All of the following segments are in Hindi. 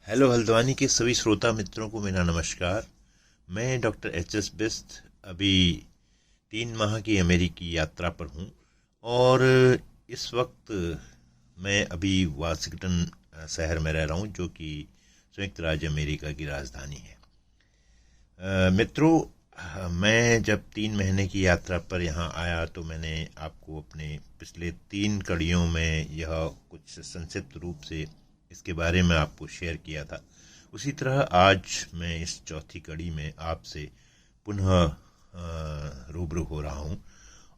हेलो हल्द्वानी के सभी श्रोता मित्रों को मेरा नमस्कार। मैं डॉक्टर एच.एस. बिस्त अभी 3 माह की अमेरिकी यात्रा पर हूँ और इस वक्त मैं अभी वाशिंगटन शहर में रह रहा हूँ, जो कि संयुक्त राज्य अमेरिका की राजधानी है। मित्रों, मैं जब 3 महीने की यात्रा पर यहाँ आया तो मैंने आपको अपने पिछले 3 कड़ियों में यह कुछ संक्षिप्त रूप से इसके बारे में आपको शेयर किया था। उसी तरह आज मैं इस चौथी कड़ी में आपसे पुनः रूबरू हो रहा हूँ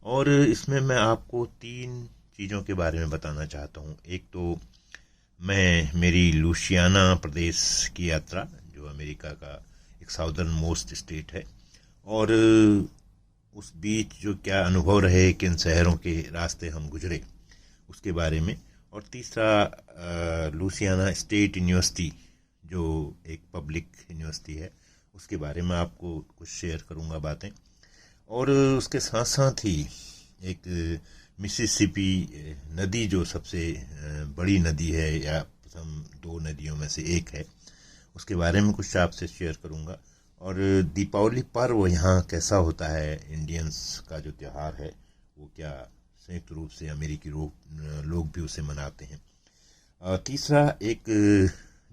और इसमें मैं आपको 3 चीज़ों के बारे में बताना चाहता हूँ। एक तो मैं मेरी लुसियाना प्रदेश की यात्रा, जो अमेरिका का एक साउदर्न मोस्ट स्टेट है, और उस बीच जो क्या अनुभव रहे, किन शहरों के रास्ते हम गुजरे, उसके बारे में। और तीसरा लुसियाना स्टेट यूनिवर्सिटी, जो एक पब्लिक यूनिवर्सिटी है, उसके बारे में आपको कुछ शेयर करूंगा बातें। और उसके साथ साथ ही एक मिसिसिपी नदी, जो सबसे बड़ी नदी है या प्रथम 2 नदियों में से एक है, उसके बारे में कुछ आपसे शेयर करूंगा। और दीपावली पर्व यहाँ कैसा होता है, इंडियंस का जो त्यौहार है वो क्या संयुक्त रूप से अमेरिकी लोग भी उसे मनाते हैं। तीसरा, एक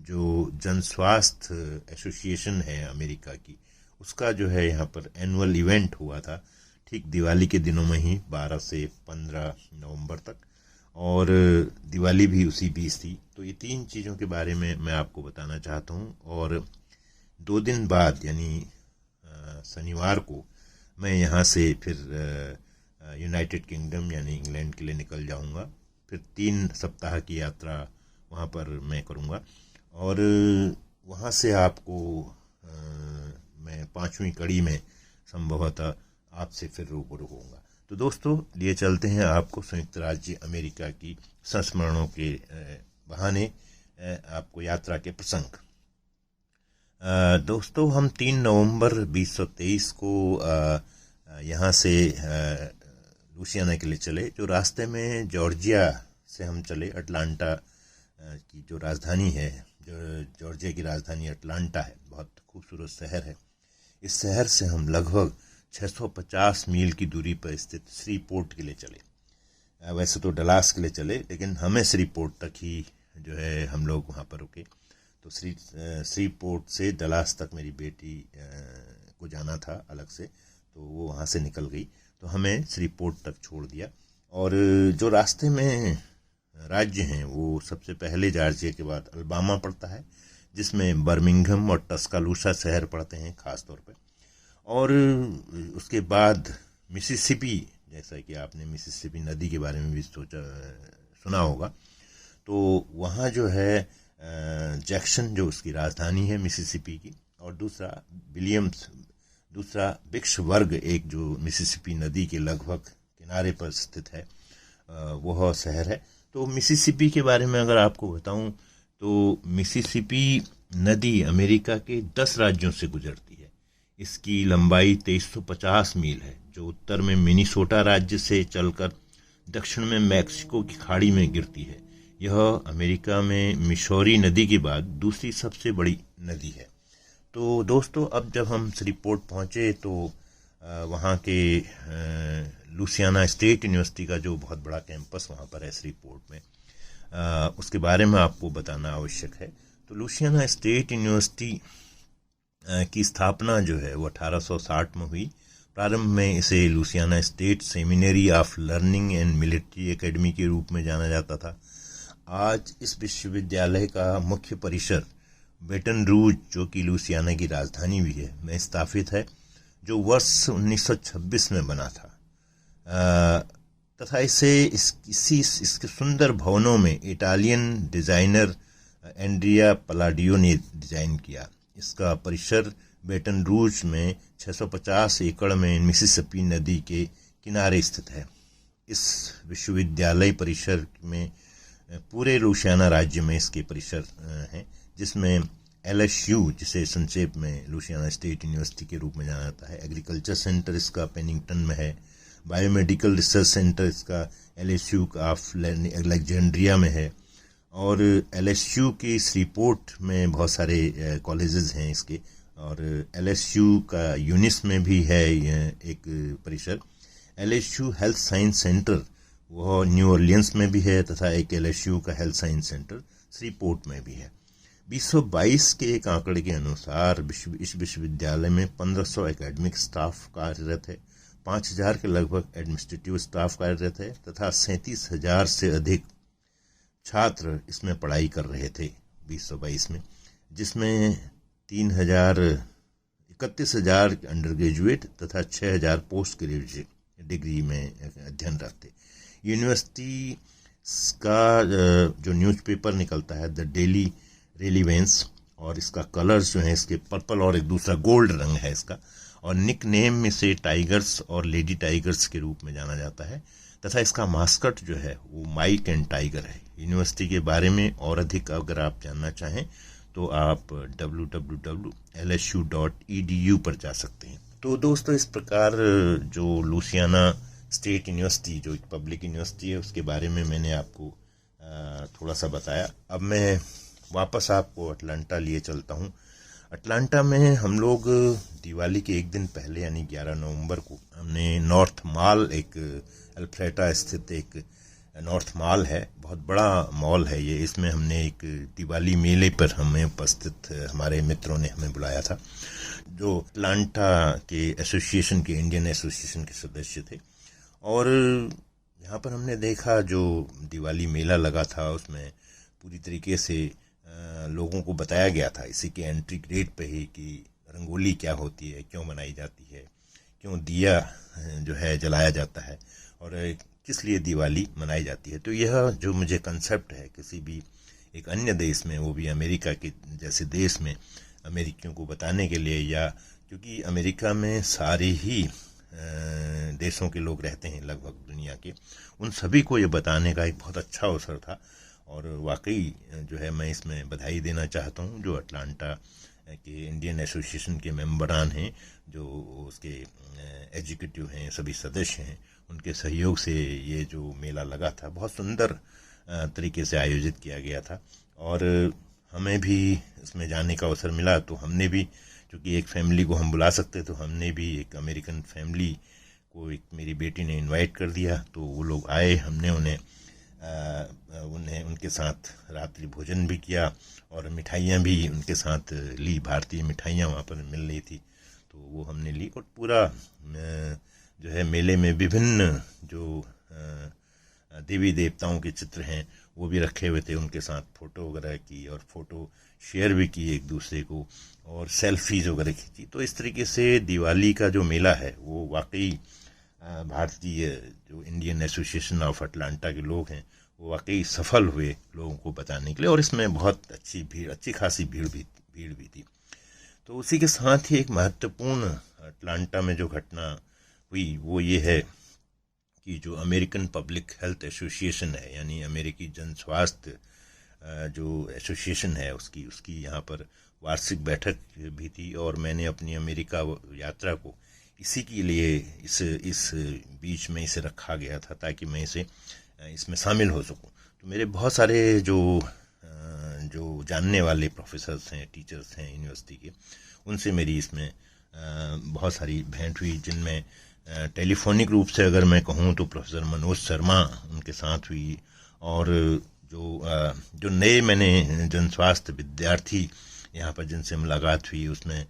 जो जन स्वास्थ्य एसोसिएशन है अमेरिका की, उसका जो है यहाँ पर एनुअल इवेंट हुआ था ठीक दिवाली के दिनों में ही, 12 से 15 नवंबर तक, और दिवाली भी उसी बीच थी। तो ये 3 चीज़ों के बारे में मैं आपको बताना चाहता हूँ। और 2 दिन बाद यानी शनिवार को मैं यहाँ से फिर यूनाइटेड किंगडम यानी इंग्लैंड के लिए निकल जाऊंगा। फिर 3 सप्ताह की यात्रा वहाँ पर मैं करूँगा और वहाँ से आपको मैं 5वीं कड़ी में संभवतः आपसे फिर रूबरू होऊंगा। तो दोस्तों, लिए चलते हैं आपको संयुक्त राज्य अमेरिका की संस्मरणों के बहाने आपको यात्रा के प्रसंग। दोस्तों, हम 3 नवंबर 2023 को यहाँ से लुसियाना के लिए चले। जो रास्ते में जॉर्जिया से हम चले, अटलांटा की जो राजधानी है, जो जॉर्जिया की राजधानी अटलांटा है, बहुत खूबसूरत शहर है। इस शहर से हम लगभग 650 मील की दूरी पर स्थित श्रीपोर्ट के लिए चले। वैसे तो डलास के लिए चले, लेकिन हमें श्रीपोर्ट तक ही जो है हम लोग वहाँ पर रुके। तो श्रीपोर्ट से डलास तक मेरी बेटी को जाना था अलग से, तो वो वहाँ से निकल गई, तो हमें श्रीपोर्ट तक छोड़ दिया। और जो रास्ते में राज्य हैं वो सबसे पहले जॉर्जिया के बाद अल्बामा पड़ता है, जिसमें बर्मिंघम और टस्कालूसा शहर पड़ते हैं खास तौर पे। और उसके बाद मिसिसिपी, जैसा कि आपने मिसिसिपी नदी के बारे में भी सुना होगा, तो वहाँ जो है जैक्सन, जो उसकी राजधानी है मिसिसिपी की, और दूसरा विक्सबर्ग, एक जो मिसिसिपी नदी के लगभग किनारे पर स्थित है, वह शहर है। तो मिसिसिपी के बारे में अगर आपको बताऊं तो मिसिसिपी नदी अमेरिका के 10 राज्यों से गुजरती है। इसकी लंबाई 2350 मील है, जो उत्तर में मिनीसोटा राज्य से चलकर दक्षिण में मैक्सिको की खाड़ी में गिरती है। यह अमेरिका में मिसौरी नदी के बाद दूसरी सबसे बड़ी नदी है। तो दोस्तों, अब जब हम श्रीपोर्ट पहुंचे तो वहाँ के लुसियाना स्टेट यूनिवर्सिटी का जो बहुत बड़ा कैंपस वहाँ पर है श्रीपोर्ट में, उसके बारे में आपको बताना आवश्यक है। तो लुसियाना स्टेट यूनिवर्सिटी की स्थापना जो है वो 1860 में हुई। प्रारंभ में इसे Louisiana state seminary of learning and military academy के रूप में जाना जाता था। आज इस विश्वविद्यालय का मुख्य परिसर बेटन रूज, जो कि लुसियाना की राजधानी भी है, में स्थापित है, जो वर्ष 1926 में बना था। तथा इसके सुंदर भवनों में इटालियन डिजाइनर एंड्रिया पलाडियो ने डिजाइन किया। इसका परिसर बेटन रूज में 650 एकड़ में मिसिसिपी नदी के किनारे स्थित है। इस विश्वविद्यालय परिसर में पूरे लुसियाना राज्य में इसके परिसर हैं, जिसमें LSU, जिसे संक्षेप में लुसियाना स्टेट यूनिवर्सिटी के रूप में जाना जाता है, एग्रीकल्चर सेंटर इसका पेनिंगटन में है, बायोमेडिकल रिसर्च सेंटर इसका LSU ऑफ अलेक्जेंड्रिया में है, और LSU की श्रीपोर्ट में बहुत सारे कॉलेजेस हैं इसके, और LSU का यूनिस में भी है एक परिसर। LSU हेल्थ साइंस सेंटर वह न्यू ऑरलियंस में भी है, तथा एक LSU का हेल्थ साइंस सेंटर श्रीपोर्ट में भी है। 2022 के एक आंकड़े के अनुसार इस विश्वविद्यालय में 1500 एकेडमिक स्टाफ कार्यरत है, 5000 के लगभग एडमिनिस्ट्रेटिव स्टाफ कार्यरत है, तथा 37,000 से अधिक छात्र इसमें पढ़ाई कर रहे थे 2022 में, जिसमें 31,000 अंडर ग्रेजुएट तथा 6,000 पोस्ट ग्रेजुएट डिग्री में अध्ययनरत थे। यूनिवर्सिटी का जो न्यूज़पेपर निकलता है द डेली रेलिवेंस, और इसका कलर्स जो है इसके पर्पल और एक दूसरा गोल्ड रंग है इसका, और निक नेम में से टाइगर्स और लेडी टाइगर्स के रूप में जाना जाता है, तथा इसका मास्कट जो है वो माइक एंड टाइगर है। यूनिवर्सिटी के बारे में और अधिक अगर आप जानना चाहें तो आप www.lsu.edu पर जा सकते हैं। तो दोस्तों, इस प्रकार जो लुसियाना स्टेट यूनिवर्सिटी जो एक पब्लिक यूनिवर्सिटी है उसके बारे में मैंने आपको थोड़ा सा बताया। अब मैं वापस आपको अटलांटा लिए चलता हूँ। अटलांटा में हम लोग दिवाली के एक दिन पहले यानी 11 नवंबर को हमने नॉर्थ मॉल, एक अल्फ्रेटा स्थित एक नॉर्थ मॉल है, बहुत बड़ा मॉल है ये, इसमें हमने एक दिवाली मेले पर हमें उपस्थित हमारे मित्रों ने हमें बुलाया था, जो अटलांटा के एसोसिएशन के इंडियन एसोसिएशन के सदस्य थे। और यहाँ पर हमने देखा जो दिवाली मेला लगा था उसमें पूरी तरीके से लोगों को बताया गया था इसी के एंट्री गेट पे ही कि रंगोली क्या होती है, क्यों बनाई जाती है, क्यों दिया जो है जलाया जाता है, और किस लिए दिवाली मनाई जाती है। तो यह जो मुझे कंसेप्ट है किसी भी एक अन्य देश में, वो भी अमेरिका के जैसे देश में, अमेरिकियों को बताने के लिए, या क्योंकि अमेरिका में सारे ही देशों के लोग रहते हैं लगभग दुनिया के, उन सभी को ये बताने का एक बहुत अच्छा अवसर था। और वाकई जो है मैं इसमें बधाई देना चाहता हूँ जो अटलांटा के इंडियन एसोसिएशन के मेंबरान हैं, जो उसके एग्जीक्यूटिव हैं, सभी सदस्य हैं, उनके सहयोग से ये जो मेला लगा था बहुत सुंदर तरीके से आयोजित किया गया था। और हमें भी इसमें जाने का अवसर मिला, तो हमने भी, क्योंकि एक फैमिली को हम बुला सकते, तो हमने भी एक अमेरिकन फैमिली को एक मेरी बेटी ने इनवाइट कर दिया, तो वो लोग आए, हमने उन्हें उनके साथ रात्रि भोजन भी किया और मिठाइयाँ भी उनके साथ ली। भारतीय मिठाइयाँ वहाँ पर मिल रही थी तो वो हमने ली, और पूरा जो है मेले में विभिन्न जो देवी देवताओं के चित्र हैं वो भी रखे हुए थे, उनके साथ फ़ोटो वगैरह की और फ़ोटो शेयर भी की एक दूसरे को, और सेल्फीज वगैरह खींची। तो इस तरीके से दिवाली का जो मेला है वो वाकई भारतीय जो इंडियन एसोसिएशन ऑफ अटलांटा के लोग हैं वो वाकई सफल हुए लोगों को बताने के लिए, और इसमें बहुत अच्छी खासी भीड़ भी थी। तो उसी के साथ ही एक महत्वपूर्ण अटलांटा में जो घटना हुई वो ये है कि जो अमेरिकन पब्लिक हेल्थ एसोसिएशन है, यानी अमेरिकी जन स्वास्थ्य जो एसोसिएशन है, उसकी यहाँ पर वार्षिक बैठक भी थी, और मैंने अपनी अमेरिका यात्रा को इसी के लिए इस बीच में इसे रखा गया था ताकि मैं इसमें शामिल हो सकूं। तो मेरे बहुत सारे जो जानने वाले प्रोफेसर्स हैं, टीचर्स हैं यूनिवर्सिटी के, उनसे मेरी इसमें बहुत सारी भेंट हुई, जिनमें टेलीफोनिक रूप से अगर मैं कहूँ तो प्रोफेसर मनोज शर्मा उनके साथ हुई, और जो नए मैंने जन स्वास्थ्य विद्यार्थी यहाँ पर जिनसे मुलाकात हुई उसमें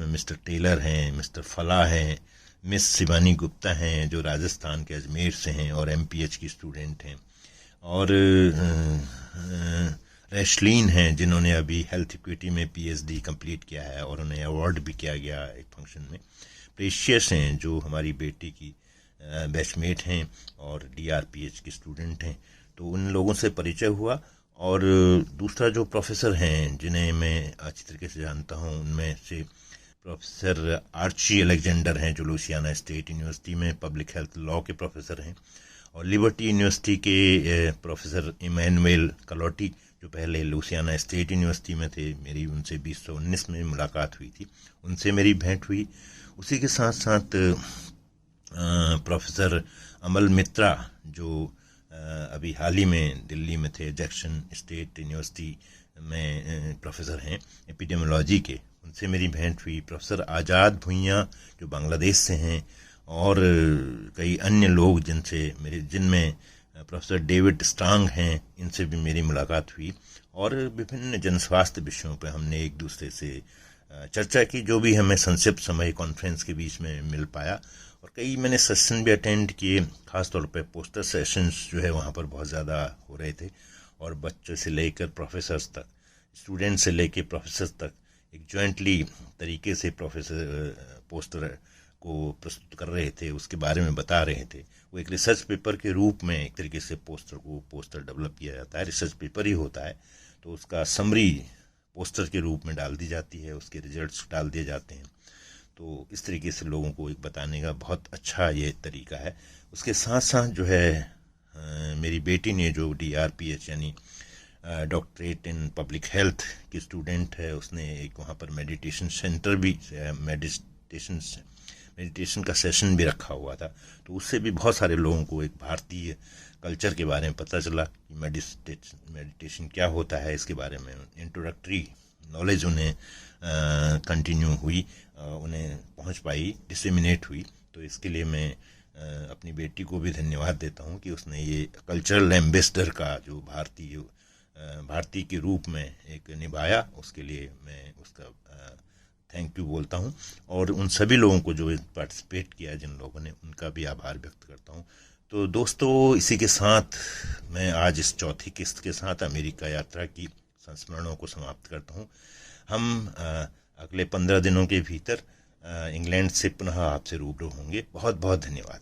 मिस्टर टेलर हैं, मिस्टर फला हैं, मिस शिवानी गुप्ता हैं जो राजस्थान के अजमेर से हैं और MPH की स्टूडेंट हैं, और रैशलीन हैं जिन्होंने अभी हेल्थ इक्विटी में PhD कंप्लीट किया है और उन्हें अवार्ड भी किया गया एक फंक्शन में। प्रेशियस हैं जो हमारी बेटी की बैचमेट हैं और DRPH की स्टूडेंट हैं। तो उन लोगों से परिचय हुआ। और दूसरा जो प्रोफेसर हैं जिन्हें मैं अच्छी तरीके से जानता हूँ उनमें से प्रोफेसर आर्ची अलेक्जेंडर हैं जो लुसियाना स्टेट यूनिवर्सिटी में पब्लिक हेल्थ लॉ के प्रोफेसर हैं, और लिबर्टी यूनिवर्सिटी के प्रोफेसर इमैनुएल कलोटी जो पहले लुसियाना स्टेट यूनिवर्सिटी में थे। मेरी उनसे 2019 में मुलाकात हुई थी, उनसे मेरी भेंट हुई। उसी के साथ साथ प्रोफेसर अमल मित्रा जो अभी हाल ही में दिल्ली में थे, जैक्सन स्टेट यूनिवर्सिटी में प्रोफेसर हैं एपिडेमियोलॉजी के, उनसे मेरी भेंट हुई। प्रोफेसर आज़ाद भुइयाँ जो बांग्लादेश से हैं, और कई अन्य लोग जिनमें प्रोफेसर डेविड स्ट्रांग हैं, इनसे भी मेरी मुलाकात हुई, और विभिन्न जनस्वास्थ्य विषयों पर हमने एक दूसरे से चर्चा की, जो भी हमें संक्षिप्त समय कॉन्फ्रेंस के बीच में मिल पाया। और कई मैंने सेशन भी अटेंड किए, खासतौर पर पोस्टर सेशंस जो है वहाँ पर बहुत ज़्यादा हो रहे थे, और बच्चों से लेकर प्रोफेसर्स तक, स्टूडेंट से लेकर प्रोफेसर्स तक एक जॉइंटली तरीके से प्रोफेसर पोस्टर को प्रस्तुत कर रहे थे, उसके बारे में बता रहे थे। वो एक रिसर्च पेपर के रूप में एक तरीके से पोस्टर डेवलप किया जाता है, रिसर्च पेपर ही होता है, तो उसका समरी पोस्टर के रूप में डाल दी जाती है, उसके रिजल्ट्स डाल दिए जाते हैं। तो इस तरीके से लोगों को एक बताने का बहुत अच्छा ये तरीका है। उसके साथ साथ जो है मेरी बेटी ने जो DRPH यानी डॉक्टरेट इन पब्लिक हेल्थ की स्टूडेंट है, उसने एक वहाँ पर मेडिटेशन सेंटर भी, मेडिटेशन का सेशन भी रखा हुआ था। तो उससे भी बहुत सारे लोगों को एक भारतीय कल्चर के बारे में पता चला कि मेडिटेशन क्या होता है, इसके बारे में इंट्रोडक्टरी नॉलेज उन्हें कंटिन्यू हुई, उन्हें पहुंच पाई, डिसेमिनेट हुई। तो इसके लिए मैं अपनी बेटी को भी धन्यवाद देता हूं कि उसने ये कल्चरल एम्बेसडर का जो भारतीय के रूप में एक निभाया, उसके लिए मैं उसका थैंक यू बोलता हूं। और उन सभी लोगों को जो पार्टिसिपेट किया, जिन लोगों ने, उनका भी आभार व्यक्त करता हूं। तो दोस्तों, इसी के साथ मैं आज इस चौथी किस्त के साथ अमेरिका यात्रा की संस्मरणों को समाप्त करता हूं। हम अगले 15 दिनों के भीतर इंग्लैंड से पुनः आपसे रूबरू होंगे। बहुत बहुत धन्यवाद।